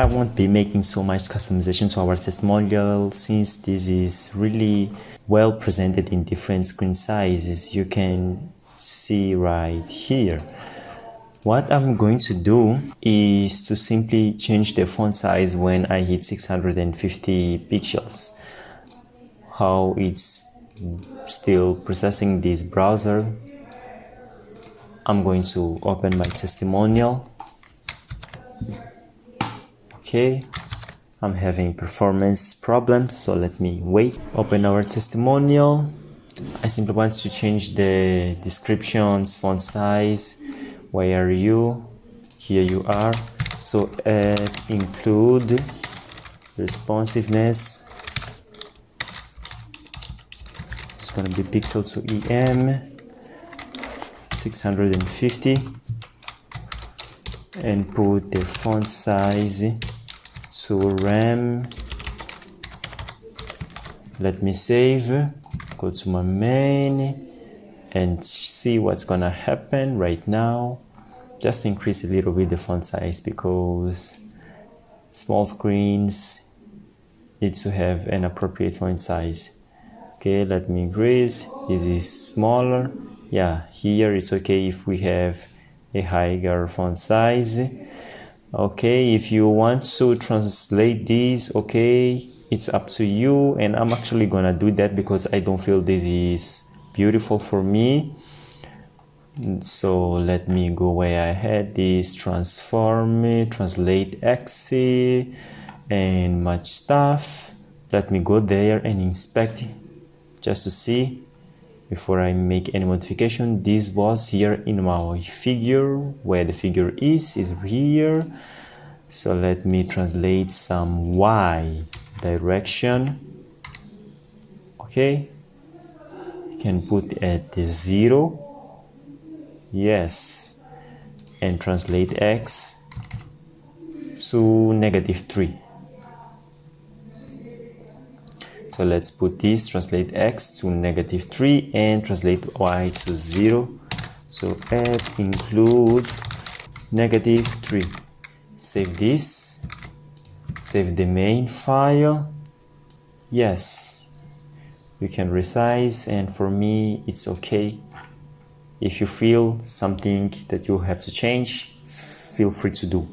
I won't be making so much customization to our testimonial since this is really well presented in different screen sizes. You can see right here. What I'm going to do is to simply change the font size when I hit 650 pixels. How it's still processing this browser. I'm going to open my testimonial. Okay, I'm having performance problems, so let me wait. Open our testimonial. I simply want to change the descriptions, font size. Where are you? Here you are. So include responsiveness. It's going to be pixel to EM 650 and put the font size to RAM. Let me save, go to my main and see what's gonna happen right now. Just increase a little bit the font size because small screens need to have an appropriate font size. Okay, let me increase. This is smaller. Yeah, here it's okay if we have a higher font size. Okay, if you want to translate this, okay, it's up to you, and I'm actually gonna do that because I don't feel this is beautiful for me. So let me go where I had this transform, translate X and much stuff. Let me go there and inspect just to see before I make any modification. This was here in my figure, where the figure is here. So let me translate some Y direction. Okay, you can put at the 0, yes, and translate X to -3. So let's put this, translate X to -3 and translate Y to 0. So add include -3. Save this, save the main file. Yes, you can resize, and for me it's okay. If you feel something that you have to change, feel free to do.